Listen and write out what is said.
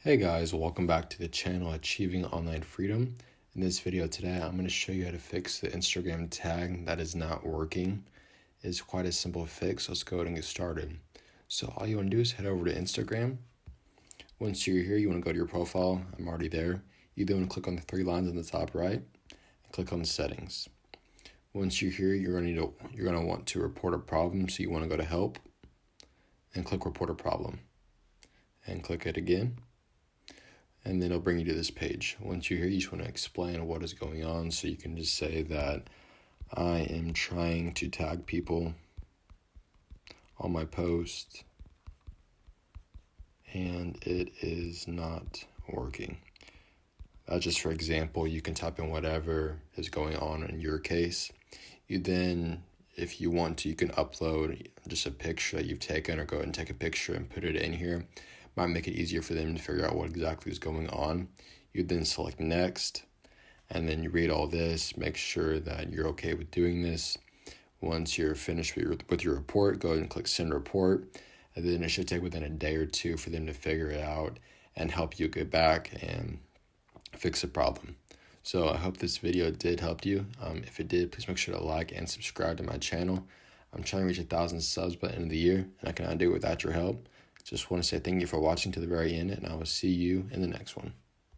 Hey guys, welcome back to the channel Achieving Online Freedom. In this video today, I'm going to show you how to fix the Instagram tag that is not working. It's quite a simple fix. Let's go ahead and get started. So all you want to do is head over to Instagram. Once you're here, you want to go to your profile. I'm already there. You then want to click on the three lines on the top right and click on the settings. Once you're here, you're going to want to report a problem. So you want to go to help and click report a problem and click it again. And then it'll bring you to this page. Once you're here, you just want to explain what is going on. So you can just say that I am trying to tag people on my post and it is not working. That's just for example. You can type in whatever is going on in your case. You then, if you want to, you can upload just a picture that you've taken, or go ahead and take a picture and put it in here. Might make it easier for them to figure out what exactly is going on. You then select next, and then you read all this, make sure that you're okay with doing this. Once you're finished with your report, go ahead and click send report, and then it should take within a day or two for them to figure it out and help you get back and fix the problem. So I hope this video did help you. If it did, please make sure to like and subscribe to my channel. I'm trying to reach 1,000 subs by the end of the year, and I cannot do it without your help. Just want to say thank you for watching to the very end, and I will see you in the next one.